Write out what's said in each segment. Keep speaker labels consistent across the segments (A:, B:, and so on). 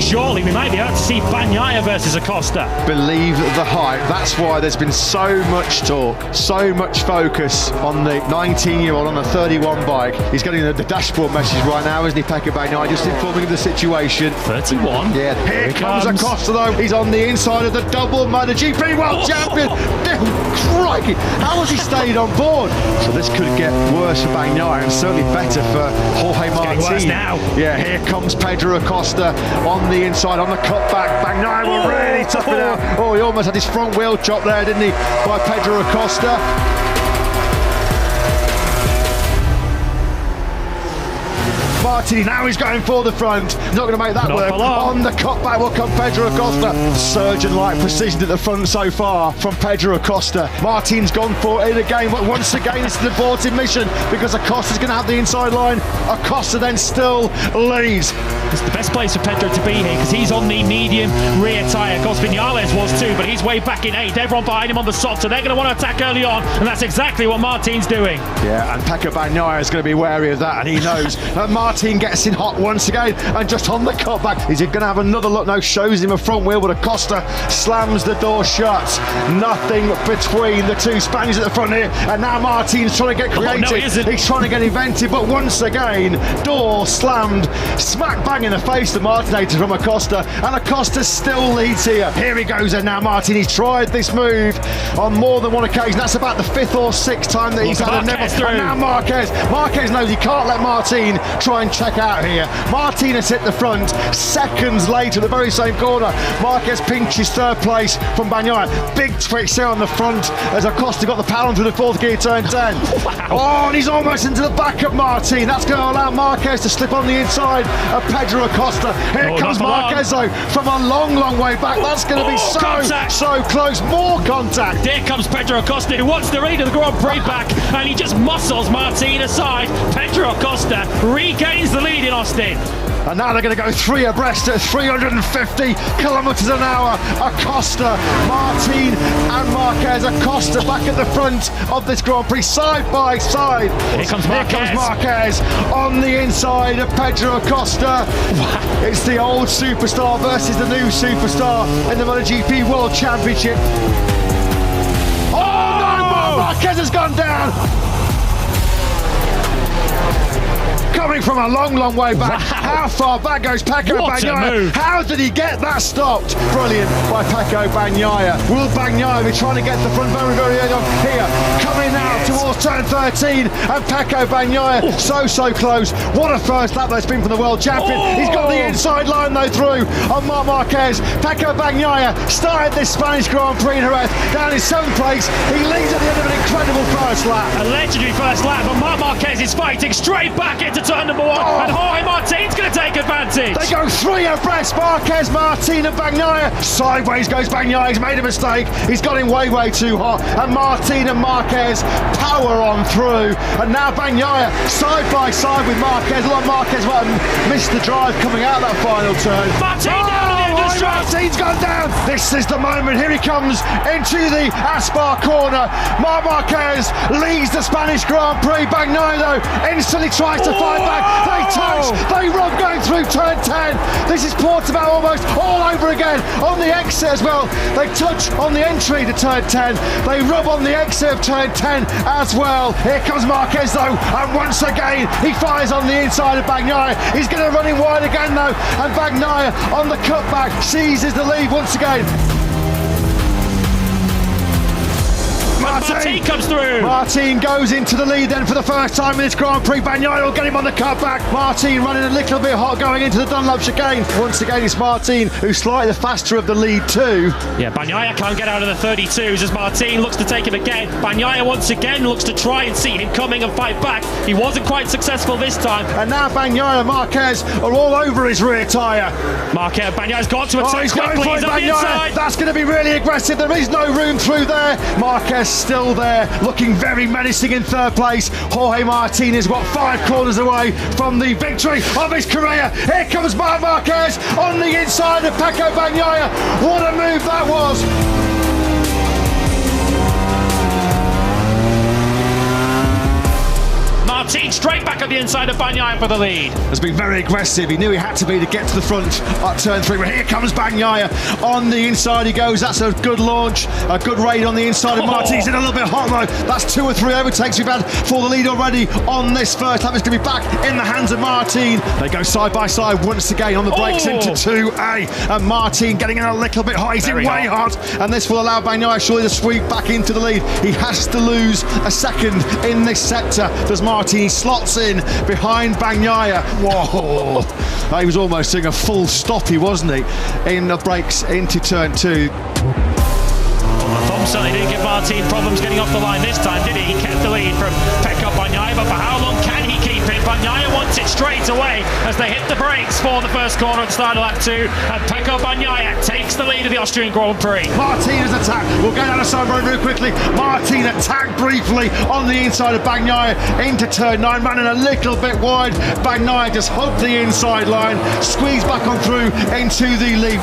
A: Surely we might be able to see Bagnaia versus Acosta.
B: Believe the hype. That's why there's been so much talk, so much focus on the 19-year-old on a 31 bike. He's getting the dashboard message right now, isn't he, Peke Bagnaia, just informing of the situation.
A: 31.
B: Yeah, here comes Acosta though. He's on the inside of the double MotoGP World Champion. Crikey, how has he stayed on board? So this could get worse for Bagnaia and certainly better for Jorge Martin.
A: Now.
B: Yeah, here comes Pedro Acosta on the inside, on the cutback. Bagnaia will really tough it out. Oh, he almost had his front wheel chopped there, didn't he, by Pedro Acosta. Martin, now he's going for the front. Not going to make that work. On the cutback will come Pedro Acosta. Surgeon-like precision at the front so far from Pedro Acosta. Martin's gone for it again, but once again it's an aborted mission because Acosta's going to have the inside line. Acosta then still leads.
A: It's the best place for Pedro to be here because he's on the medium rear tyre. Of course, Vinales was too, but he's way back in 8th. Everyone behind him on the soft, so they're going to want to attack early on, and that's exactly what Martin's doing.
B: Yeah, and Peke Bagnaia is going to be wary of that, and he knows that Martin gets in hot once again, and just on the cutback. Is he going to have another look? No, shows him a front wheel, but Acosta slams the door shut. Nothing between the two Spaniards at the front here, and now Martin's trying to get creative.
A: No, he isn't.
B: He's trying to get inventive, but once again, door slammed, smack bang in the face to Martinator from Acosta, and Acosta still leads here. Here he goes, and now Martin, he's tried this move on more than one occasion. That's about the 5th or 6th time that he's had a nibble. And now Marquez knows he can't let Martin try and check out here. Martin has hit the front. Seconds later, the very same corner, Marquez pinches 3rd place from Bagnaia. Big twitch there on the front as Acosta got the power through the 4th gear, turn 10.
A: Wow.
B: Oh, and he's almost into the back of Martin. That's going to allow Marquez to slip on the inside of Pedro Acosta. Here comes Marquez though from a long, long way back. That's going to be so close. More contact.
A: There comes Pedro Acosta, who wants the lead of the Grand Prix back, and he just muscles Martin aside. Pedro Acosta regains the lead in Austin.
B: And now they're going to go 3 abreast at 350 kilometres an hour. Acosta, Martin and Marquez. Acosta back at the front of this Grand Prix, side by side.
A: Here comes Marquez
B: on the inside of Pedro Acosta. Wow. It's the old superstar versus the new superstar in the MotoGP World Championship. Oh no, Marquez has gone down. Coming from a long, long way back.
A: Wow.
B: How far back goes Peke Bagnaia? How did he get that stopped? Brilliant by Peke Bagnaia. Will Bagnaia be trying to get the front very, very early on here? Coming now towards turn 13, and Peke Bagnaia so close. What a first lap that's been from the world champion. He's got the inside line though through on Marc Marquez. Peke Bagnaia started this Spanish Grand Prix in Jerez down in 7th place. He leads at the end of an incredible first lap.
A: A legendary first lap, but Marc Marquez is fighting straight back into turn number 1, and Jorge Martin's going to take advantage.
B: They go 3 abreast, Marquez, Martin and Bagnaia. Sideways goes Bagnaia, he's made a mistake. He's got him way too hot, and Martin and Marquez power on through. And now Bagnaia side by side with Marquez. Marquez might have missed the drive coming out that final turn.
A: Martin down at the end of the straight.
B: Martin's gone down. This is the moment. Here he comes into the Aspar corner. Marc Marquez leads the Spanish Grand Prix. Bagnaia though instantly tries to fight back. They touch, they rub going through turn 10. This is Portimao almost all over again on the exit as well. They touch on the entry to turn 10. They rub on the exit of turn 10 as well. Here comes Marquez though, and once again he fires on the inside of Bagnaia. He's going to run him wide again though, and Bagnaia on the cutback seizes the lead once again.
A: Martin comes through.
B: Martin goes into the lead then for the first time in this Grand Prix. Bagnaia will get him on the cutback. Martin running a little bit hot going into the Dunlop chicane. Once again it's Martin who's slightly the faster of the lead too.
A: Yeah, Bagnaia can't get out of the 32s as Martin looks to take him again. Bagnaia once again looks to try and see him coming and fight back. He wasn't quite successful this time.
B: And now Bagnaia and Marquez are all over his rear tyre.
A: Bagnaia's got to attack quickly. He's on the inside.
B: That's going to be really aggressive. There is no room through there. Marquez still there, looking very menacing in 3rd place. Jorge Martin is 5 corners away from the victory of his career. Here comes Marc Marquez on the inside of Peke Bagnaia. What a move that was.
A: Martin straight back at the inside of Bagnaia for the lead.
B: Has been very aggressive. He knew he had to be to get to the front at turn 3. But here comes Bagnaia on the inside. He goes. That's a good launch, a good raid on the inside of Martin. He's in a little bit hot though. That's 2 or 3 overtakes we've had for the lead already on this first lap. It's going to be back in the hands of Martin. They go side by side once again on the brakes into 2A. And Martin getting in a little bit hot. He's in way hot. And this will allow Bagnaia surely to sweep back into the lead. He has to lose a second in this sector. Does Martin? He slots in behind Bagnaia. Whoa. He was almost doing a full stoppie, wasn't he? In the brakes into turn 2.
A: Certainly didn't give Martin problems getting off the line this time, did he? He kept the lead from Bagnaia, but for how long can he keep it? Bagnaia wants it straight away as they hit the brakes for the first corner at the start of lap 2, and Bagnaia takes the lead of the Austrian Grand Prix.
B: Martin has attacked. We'll go down the side road very quickly. Martin attacked briefly on the inside of Bagnaia into turn 9, running a little bit wide. Bagnaia just hugged the inside line, squeezed back on through into the lead.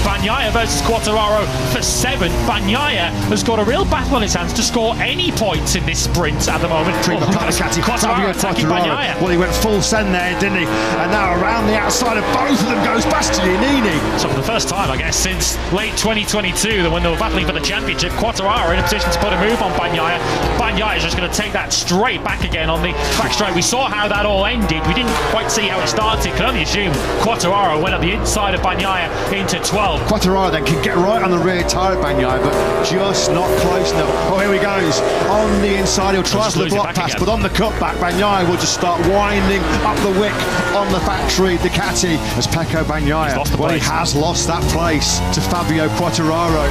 A: Bagnaia versus Quartararo for 7. Bagnaia has got a real battle on his hands to score any points in this sprint at the moment.
B: Quartararo attacking Bagnaia. Well, he went full send there, didn't he? And now around the outside of both of them goes Bastianini.
A: So for the first time, I guess, since late 2022, when they were battling for the championship, Quartararo in a position to put a move on Bagnaia. Bagnaia is just going to take that straight back again on the back straight. We saw how that all ended. We didn't quite see how it started. Can only assume Quartararo went up the inside of Bagnaia into 12.
B: Quartararo then can get right on the rear tyre of Bagnaia, but just not close enough. Oh, here he goes. On the inside, he'll try for the block pass, but on the cutback, Bagnaia will just start winding up the wick on the factory Ducati as Pecco Bagnaia. Well, he has lost that place to Fabio Quartararo.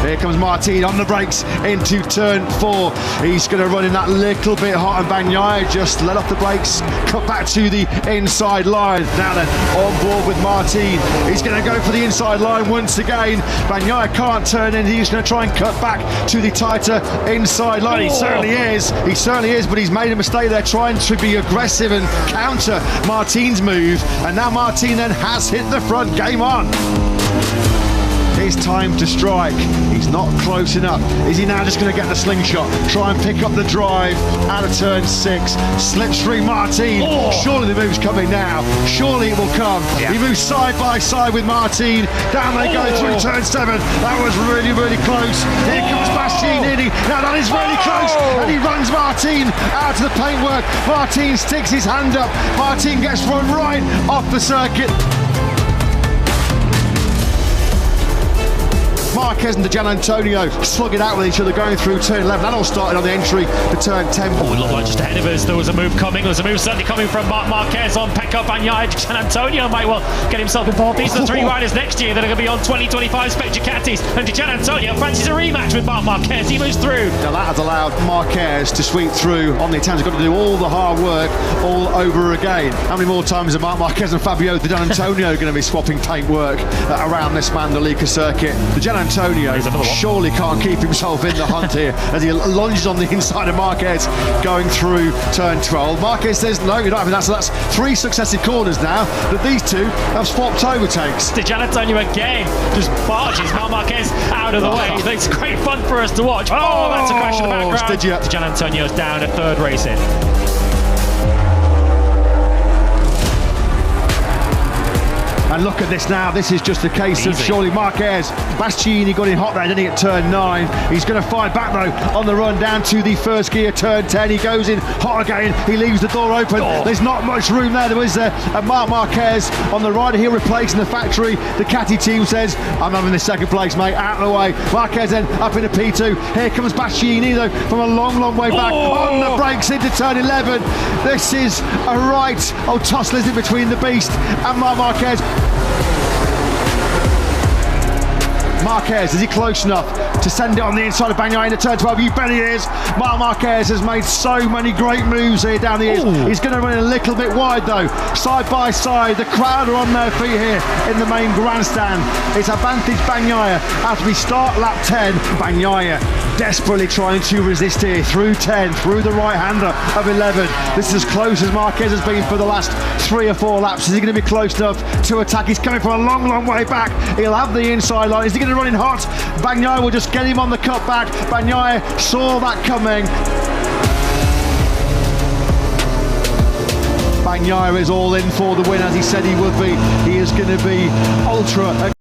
B: Here comes Martin on the brakes into turn 4. He's going to run in that little bit hot, and Bagnaia just let off the brakes, cut back to the inside line. Now then, on board with Martin. He's going to go for the inside line once again. Bagnaia can't turn in. He's going to try and cut back to the tighter inside line. He certainly is, but he's made a mistake there trying to be aggressive and counter Martin's move. And now Martin then has hit the front. Game on. It's time to strike. He's not close enough. Is he now just going to get the slingshot? Try and pick up the drive out of turn 6. Slipstream Martin. Surely the move's coming now. Surely it will come. He moves side by side with Martin. Down they go through turn 7. That was really, really close. Here comes Bastianini. Now that is really close. And he runs Martin out of the paintwork. Martin sticks his hand up. Martin gets run right off the circuit. Marquez and Gianantonio slug it out with each other going through turn 11. That all started on the entry to turn 10.
A: It looked like just ahead of us there was a move coming. There's a move certainly coming from Marquez on Pecco Bagnaia. Gianantonio might well get himself involved. These are the 3 riders next year that are going to be on 2025 Spec Ducatis. And Gianantonio fancies a rematch with Marquez. He moves through.
B: Now that has allowed Marquez to sweep through on the attempt. He's got to do all the hard work all over again. How many more times are Marquez and Fabio Gianantonio going to be swapping paintwork around this Mandalika circuit? Antonio surely can't keep himself in the hunt here as he lunges on the inside of Marquez going through turn 12. Marquez says no, you're not having that. So that's 3 successive corners now that these two have swapped overtakes.
A: Gianantonio again just barges Marquez out of the way. It's great fun for us to watch. Oh, that's a crash in the background. Gianantonio's down a 3rd race in.
B: And look at this now, this is just a case of surely Marquez. Bastianini got in hot there, didn't he, at turn 9. He's going to fight back though on the run down to the first gear, turn 10. He goes in hot again, he leaves the door open. There's not much room there is there. And Marquez on the rider here replacing the factory. The Ducati team says, I'm having the 2nd place, mate, out of the way. Marquez then up into P2. Here comes Bastianini though from a long, long way back on the brakes into turn 11. This is a right old tussle, isn't it, between the beast and Marquez. Marquez, is he close enough to send it on the inside of Bagnaia into turn 12? You bet he is. Marquez has made so many great moves here down the ears. He's going to run a little bit wide though, side by side. The crowd are on their feet here in the main grandstand. It's advantage Bagnaia as we start lap 10. Bagnaia desperately trying to resist here, through 10, through the right-hander of 11. This is as close as Marquez has been for the last 3 or 4 laps. Is he going to be close enough to attack? He's coming from a long, long way back. He'll have the inside line. Is he going to run in hot? Bagnaia will just get him on the cutback. Bagnaia saw that coming. Bagnaia is all in for the win, as he said he would be. He is going to be ultra